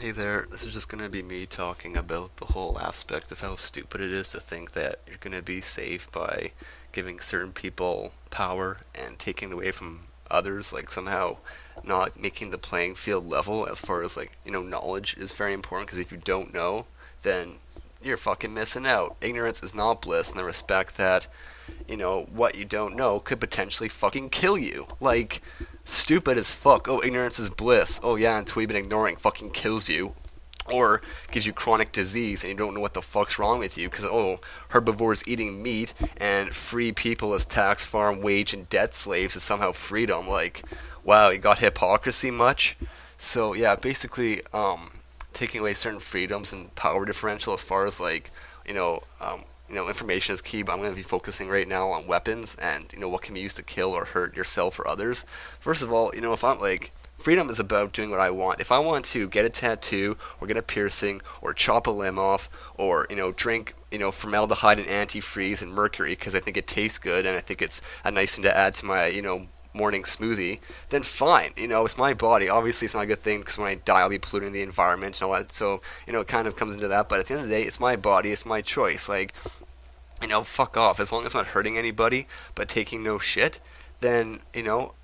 Hey there, this is just going to be me talking about the whole aspect of how stupid it is to think that you're going to be safe by giving certain people power and taking away from others, like somehow not making the playing field level as far as knowledge is very important because if you don't know, then you're fucking missing out. Ignorance is not bliss in the respect that, what you don't know could potentially fucking kill you. Like, stupid as fuck. Oh, ignorance is bliss. Oh yeah, until you've been ignoring, fucking kills you. Or gives you chronic disease and you don't know what the fuck's wrong with you because, oh, herbivores eating meat and free people as tax, farm, wage, and debt slaves is somehow freedom. Like, wow, you got hypocrisy much? So, yeah, basically, taking away certain freedoms and power differential as far as, you know, um, information is key, but I'm going to be focusing right now on weapons and, what can be used to kill or hurt yourself or others. First of all, if I'm freedom is about doing what I want. If I want to get a tattoo or get a piercing or chop a limb off or, drink, formaldehyde and antifreeze and mercury because I think it tastes good and I think it's a nice thing to add to my, morning smoothie, then fine. It's my body. Obviously, it's not a good thing because when I die, I'll be polluting the environment and all that. So, it kind of comes into that. But at the end of the day, it's my body. It's my choice. Like, fuck off. As long as I'm not hurting anybody but taking no shit, then,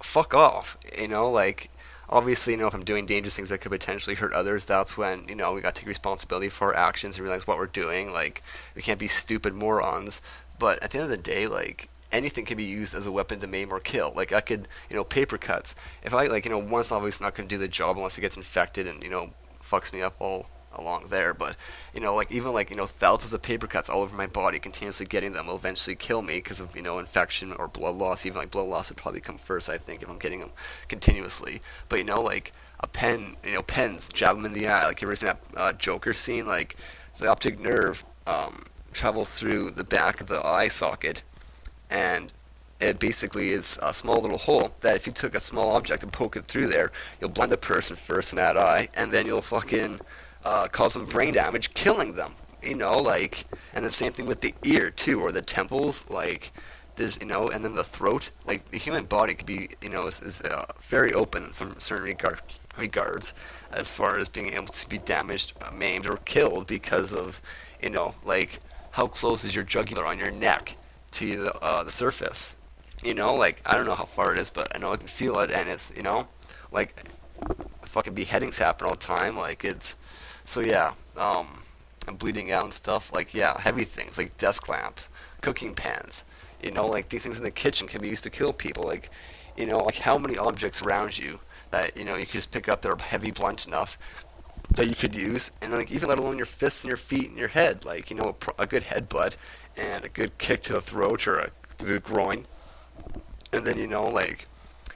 fuck off. Obviously, if I'm doing dangerous things that could potentially hurt others, that's when, we got to take responsibility for our actions and realize what we're doing. Like, we can't be stupid morons. But at the end of the day, anything can be used as a weapon to maim or kill. Like, I could, paper cuts. If I, one's obviously not going to do the job unless it gets infected and, fucks me up all along there. But, even, thousands of paper cuts all over my body, continuously getting them will eventually kill me because of, infection or blood loss. Even, blood loss would probably come first, I think, if I'm getting them continuously. But, a pen, pens, jab them in the eye. Like, you ever seen that Joker scene? Like, the optic nerve travels through the back of the eye socket and it basically is a small little hole that if you took a small object and poke it through there, you'll blind the person first in that eye, and then you'll fucking cause them brain damage, killing them. And the same thing with the ear too, or the temples, there's, and then the throat. Like the human body could be, is very open in some certain regards, as far as being able to be damaged, maimed, or killed because of, how close is your jugular on your neck to the surface. I don't know how far it is, but I know I can feel it, and it's, like, fucking beheadings happen all the time, so yeah, I'm bleeding out and stuff, yeah, heavy things, like desk lamps, cooking pans, these things in the kitchen can be used to kill people, how many objects around you that, you could just pick up that are heavy, blunt enough that you could use, and even let alone your fists and your feet and your head, a good headbutt and a good kick to the throat or to the groin, and then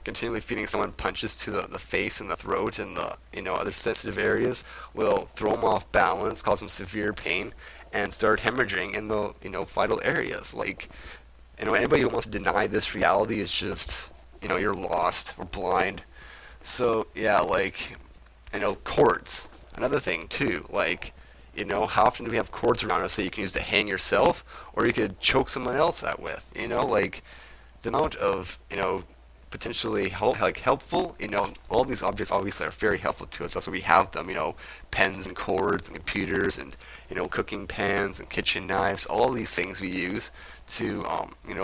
continually feeding someone punches to the face and the throat and the other sensitive areas will throw them off balance, cause them severe pain, and start hemorrhaging in the vital areas. Anybody who wants to deny this reality is just you're lost or blind. So yeah, cords. Another thing too, how often do we have cords around us that you can use to hang yourself, or you could choke someone else out with? The amount of, potentially helpful, all these objects obviously are very helpful to us. That's why we have them, pens and cords and computers and, cooking pans and kitchen knives. All these things we use to,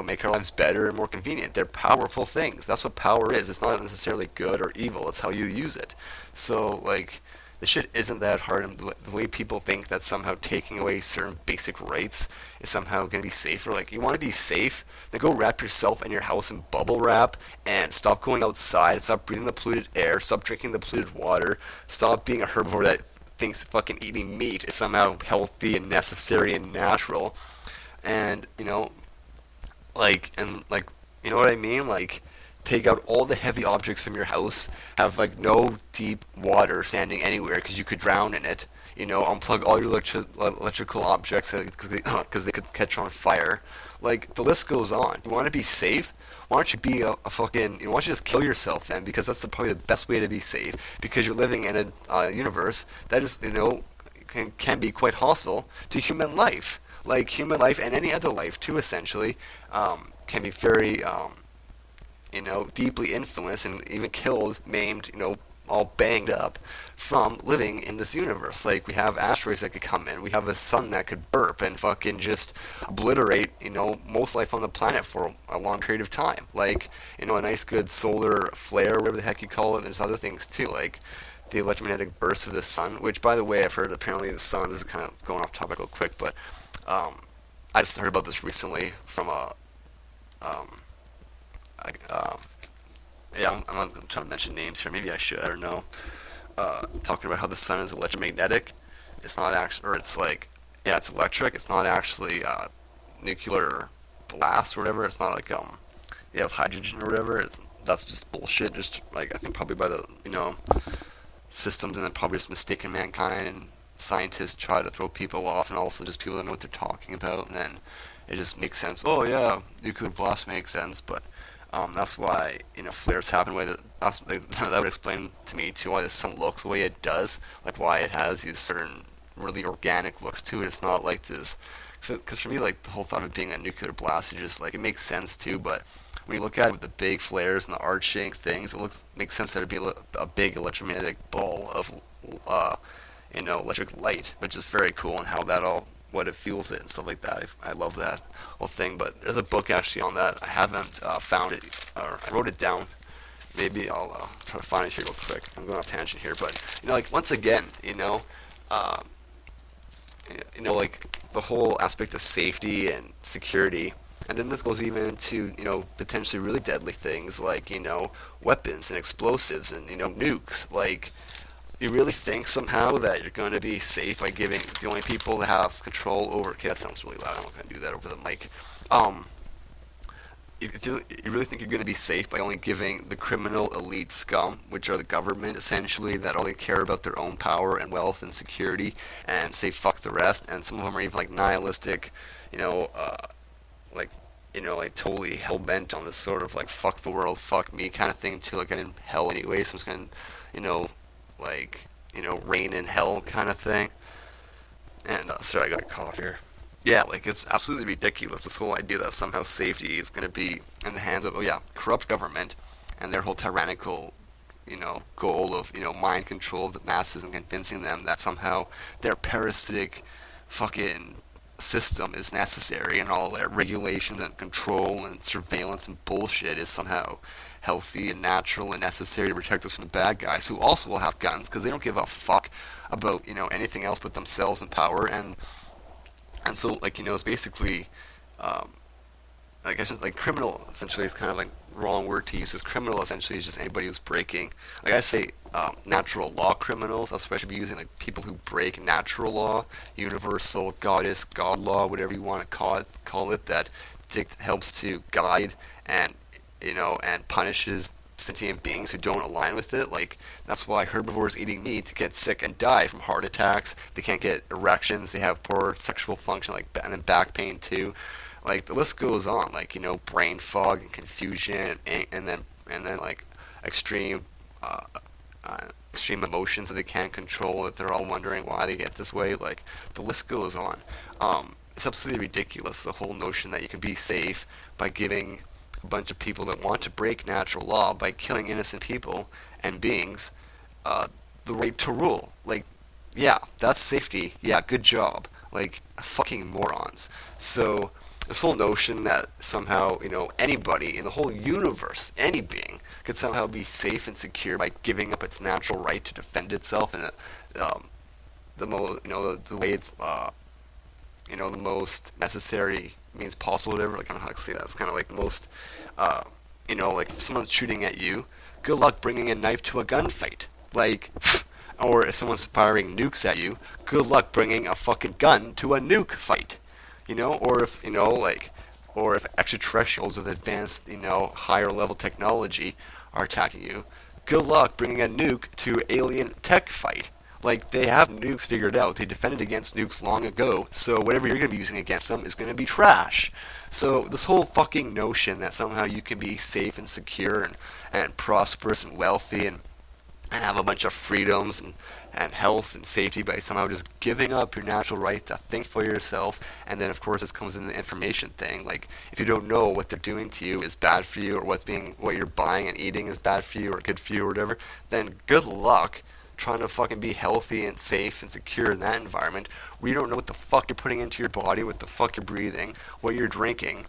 make our lives better and more convenient. They're powerful things. That's what power is. It's not necessarily good or evil. It's how you use it. So, the shit isn't that hard, and the way people think that somehow taking away certain basic rights is somehow going to be safer. You want to be safe, then go wrap yourself in your house in bubble wrap, and stop going outside, stop breathing the polluted air, stop drinking the polluted water, stop being a herbivore that thinks fucking eating meat is somehow healthy and necessary and natural, and, you know what I mean? Take out all the heavy objects from your house, have no deep water standing anywhere because you could drown in it, unplug all your electrical objects because they could catch on fire. The list goes on. You want to be safe? Why don't you be a fucking, why don't you just kill yourself then, because that's probably the best way to be safe, because you're living in a universe that is, can be quite hostile to human life. Human life and any other life too, essentially, can be very, deeply influenced and even killed, maimed, all banged up from living in this universe. Like, we have asteroids that could come in, we have a sun that could burp and fucking just obliterate, most life on the planet for a long period of time. Like, a nice good solar flare, whatever the heck you call it. There's other things too, like the electromagnetic bursts of the sun, which, by the way, I've heard apparently the sun, this is kind of going off topic real quick, but I just heard about this recently from a, I, yeah, I'm not trying to mention names here, maybe I should, I don't know, talking about how the sun is electromagnetic. It's not actually, or it's like, yeah, it's electric, it's not actually nuclear blast or whatever, it's not like, yeah, with hydrogen or whatever, that's just bullshit, just, like, I think probably by the, systems, and then probably just mistaken mankind, and scientists try to throw people off, and also just people that know what they're talking about, and then it just makes sense. Oh yeah, nuclear blast makes sense, but that's why flares happen. That would explain to me too why the sun looks the way it does, like why it has these certain really organic looks to it. It's not like this, because for me, like, the whole thought of it being a nuclear blast, it makes sense too, but when you look at it with the big flares and the arching things, makes sense that it'd be a big electromagnetic ball of, electric light, which is very cool, and how that all, what it fuels it and stuff like that. I love that whole thing. But there's a book actually on that. I haven't found it, or I wrote it down. Maybe I'll try to find it here real quick. I'm going off tangent here, but like, once again, uh, like, the whole aspect of safety and security. And then this goes even into, potentially really deadly things like, weapons and explosives and, nukes. Like, you really think somehow that you're going to be safe by giving the only people that have control over... Okay, that sounds really loud. I'm not going to do that over the mic. You really think you're going to be safe by only giving the criminal elite scum, which are the government, essentially, that only care about their own power and wealth and security, and say fuck the rest? And some of them are even, like, nihilistic, like, like, totally hell-bent on this sort of, like, fuck the world, fuck me kind of thing, too, like, I'm in hell anyway, so I'm just going to, like, reign in hell kind of thing. And, sorry, I got a cough here. Yeah, like, it's absolutely ridiculous, this whole idea that somehow safety is going to be in the hands of, corrupt government, and their whole tyrannical, goal of, mind control of the masses, and convincing them that somehow their parasitic fucking system is necessary, and all their regulations and control and surveillance and bullshit is somehow healthy and natural and necessary to protect us from the bad guys, who also will have guns, because they don't give a fuck about, anything else but themselves and power. And so, like, it's basically, like, it's just, like, criminal, essentially, is kind of, like, wrong word to use, because criminal, essentially, is just anybody who's breaking, like, I say, natural law criminals. That's what I should be using, like, people who break natural law, universal, goddess, god law, whatever you want to call it, that helps to guide and, and punishes sentient beings who don't align with it. Like, that's why herbivores eating meat get sick and die from heart attacks. They can't get erections. They have poor sexual function, like, and then back pain too. Like, the list goes on. Like, brain fog and confusion, and then like extreme extreme emotions that they can't control. That they're all wondering why they get this way. Like, the list goes on. It's absolutely ridiculous, the whole notion that you can be safe by giving a bunch of people that want to break natural law by killing innocent people and beings the right to rule. Like, yeah, that's safety. Yeah, good job. Like, fucking morons. So, this whole notion that somehow, anybody in the whole universe, any being, could somehow be safe and secure by giving up its natural right to defend itself in the way it's, the most necessary means possible, whatever. Like, I don't know how to say that. It's kind of like the most, like, if someone's shooting at you, good luck bringing a knife to a gunfight. Like, or if someone's firing nukes at you, good luck bringing a fucking gun to a nuke fight. Or if, or if extraterrestrials with advanced, higher level technology are attacking you, good luck bringing a nuke to alien tech fight. Like, they have nukes figured out. They defended against nukes long ago, so whatever you're going to be using against them is going to be trash. So this whole fucking notion that somehow you can be safe and secure and prosperous and wealthy and have a bunch of freedoms and health and safety by somehow just giving up your natural right to think for yourself. And then of course this comes in the information thing. Like if you don't know what they're doing to you is bad for you, or what you're buying and eating is bad for you or good for you or whatever, then good luck trying to fucking be healthy and safe and secure in that environment where you don't know what the fuck you're putting into your body, what the fuck you're breathing, what you're drinking.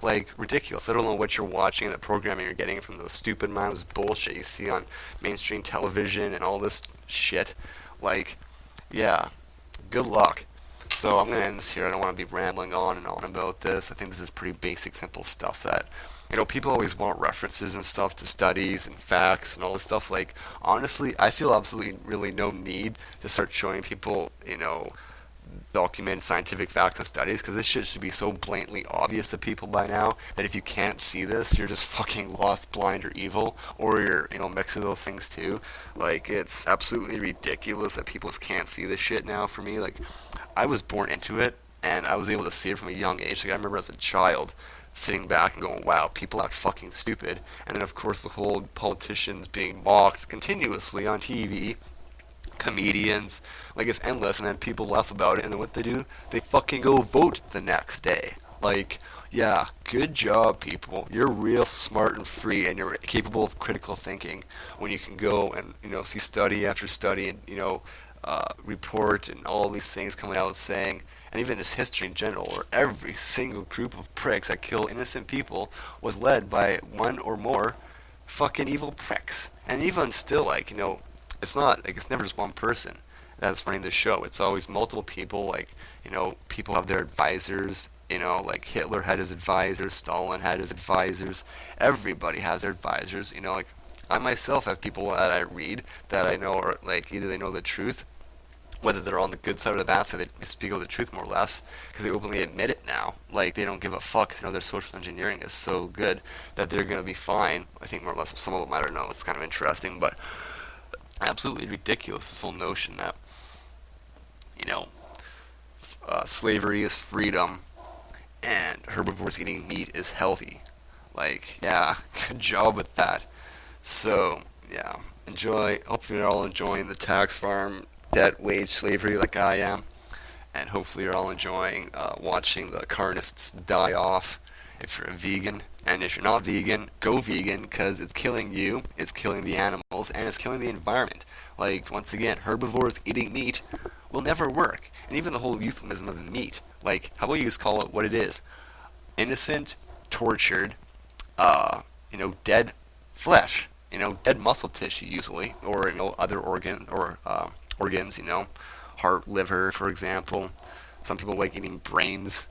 Like ridiculous. I don't know what you're watching and the programming you're getting from those stupid mindless bullshit you see on mainstream television and all this shit. Like, yeah, good luck. So I'm gonna end this here. I don't want to be rambling on and on about this. I think this is pretty basic, simple stuff that people always want references and stuff to studies and facts and all this stuff. Like, honestly, I feel absolutely really no need to start showing people, documented scientific facts and studies, because this shit should be so blatantly obvious to people by now that if you can't see this, you're just fucking lost, blind, or evil, or you're, mix of those things too. Like, it's absolutely ridiculous that people just can't see this shit now for me. Like, I was born into it, and I was able to see it from a young age. Like, I remember as a child sitting back and going, wow, people act fucking stupid. And then, of course, the whole politicians being mocked continuously on TV, comedians, like it's endless, and then people laugh about it, and then what they do, they fucking go vote the next day. Like, yeah, good job, people. You're real smart and free, and you're capable of critical thinking when you can go and, see study after study and, report and all these things coming out saying, and even just history in general, where every single group of pricks that kill innocent people was led by one or more fucking evil pricks. And even still, like, it's not, like, it's never just one person that's running the show. It's always multiple people, like, people have their advisors, like Hitler had his advisors, Stalin had his advisors, everybody has their advisors, like, I myself have people that I read that I know are, like, either they know the truth, whether they're on the good side or the bad side, they speak of the truth more or less, because they openly admit it now. Like, they don't give a fuck, their social engineering is so good that they're going to be fine. I think more or less some of them, I don't know, it's kind of interesting, but absolutely ridiculous, this whole notion that, slavery is freedom and herbivores eating meat is healthy. Like, yeah, good job with that. So, yeah, hope you're all enjoying the tax farm, debt, wage slavery like I am, and hopefully you're all enjoying watching the carnists die off if you're a vegan. And if you're not vegan, go vegan, because it's killing you, it's killing the animals, and it's killing the environment. Like, once again, herbivores eating meat will never work. And even the whole euphemism of meat, like, how about you just call it what it is? Innocent, tortured, dead flesh, dead muscle tissue usually, or, other organs, heart, liver, for example. Some people like eating brains,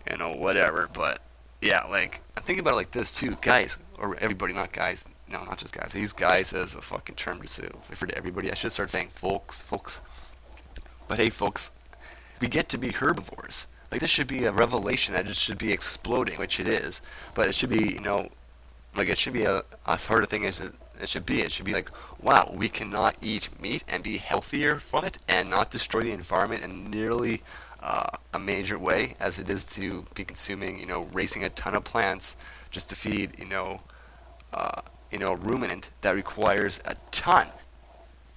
whatever, but yeah, like, I'm thinking about it like this too, guys, or everybody, not guys, no, not just guys. I use guys as a fucking term just to refer to everybody. I should start saying folks. But hey, folks, we get to be herbivores. Like, this should be a revelation that just should be exploding, which it is. But it should be, like, it should be as hard a thing as it should be. It should be like, wow, we cannot eat meat and be healthier from it and not destroy the environment in nearly a major way as it is to be consuming, raising a ton of plants just to feed, a ruminant that requires a ton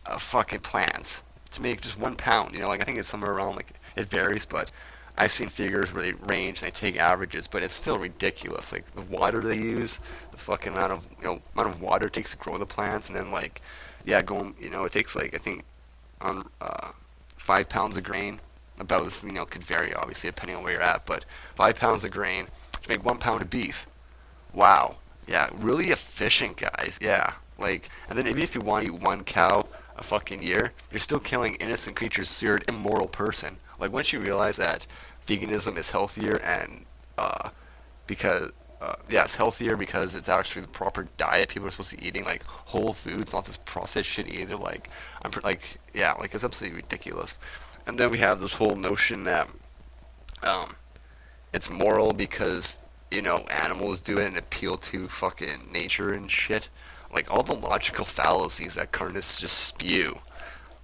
of fucking plants to make just 1 pound. Like, I think it's somewhere around, like, it varies, but I've seen figures where they range and they take averages, but it's still ridiculous. Like, the water they use, the fucking amount of water it takes to grow the plants, and then, like, yeah, it takes, like, I think on 5 pounds of grain, about this, could vary obviously depending on where you're at, but 5 pounds of grain to make 1 pound of beef. Wow. Yeah, really efficient, guys. Yeah. Like, and then even if you want to eat 1 cow a fucking year, you're still killing innocent creatures, so you're an immoral person. Like, once you realize that veganism is healthier and, it's healthier because it's actually the proper diet people are supposed to be eating, like, whole foods, not this processed shit either. Like, it's absolutely ridiculous. And then we have this whole notion that, it's moral because, animals do it and appeal to fucking nature and shit. Like, all the logical fallacies that carnists just spew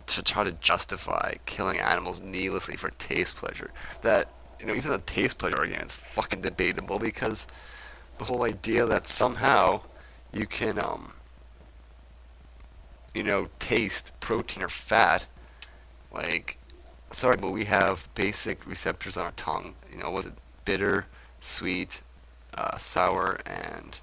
to try to justify killing animals needlessly for taste pleasure. That, even the taste pleasure argument is fucking debatable, because the whole idea that somehow you can, taste protein or fat, like, sorry, but we have basic receptors on our tongue. Was it bitter, sweet, sour, and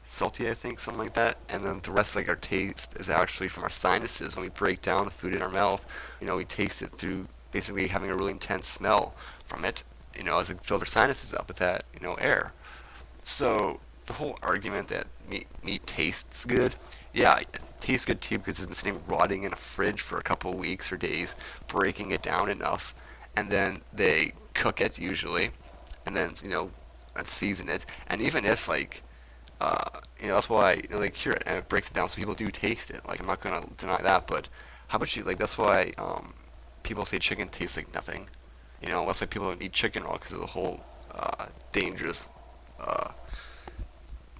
salty, I think, something like that. And then the rest, like our taste, is actually from our sinuses. When we break down the food in our mouth, we taste it through basically having a really intense smell from it, as it fills our sinuses up with that, air. So the whole argument that meat tastes good, yeah, it tastes good too because it's been sitting rotting in a fridge for a couple of weeks or days, breaking it down enough, and then they cook it usually, and then and season it. And even if like that's why they cure it and it breaks it down so people do taste it. Like I'm not gonna deny that, but how about you? Like that's why people say chicken tastes like nothing. That's why people don't eat chicken raw because of the whole dangerous uh,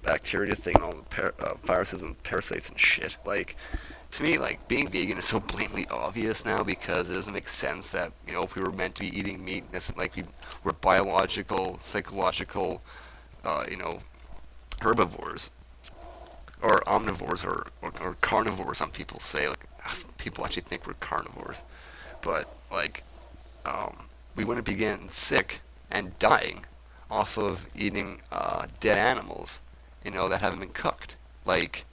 bacteria thing, all the viruses and parasites and shit. Like to me, like being vegan is so blatantly obvious now because it doesn't make sense that if we were meant to be eating meat, it's like we're biological, psychological, you know, herbivores or omnivores or carnivores. Some people say like people actually think we're carnivores, but like we wouldn't be getting sick and dying off of eating dead animals, that haven't been cooked. Like,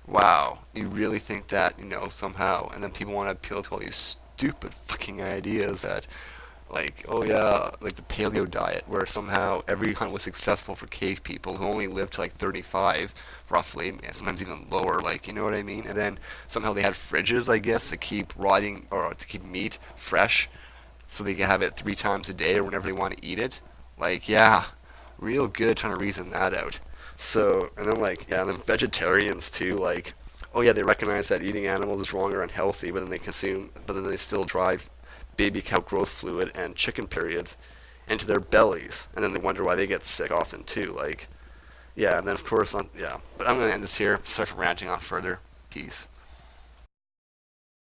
wow, you really think that, somehow, and then people want to appeal to all these stupid fucking ideas that, like, oh yeah, like the paleo diet, where somehow every hunt was successful for cave people who only lived to like 35, roughly, and sometimes even lower, like, you know what I mean? And then somehow they had fridges, I guess, to keep rotting, or to keep meat fresh, so they can have it 3 times a day or whenever they want to eat it. Like, yeah, real good trying to reason that out. So, and then like, yeah, and then vegetarians too, like, oh yeah, they recognize that eating animals is wrong or unhealthy, but then they still drive baby cow growth fluid and chicken periods into their bellies, and then they wonder why they get sick often too. Like, yeah, and then of course, yeah. But I'm gonna end this here. Sorry for ranting off further. Peace.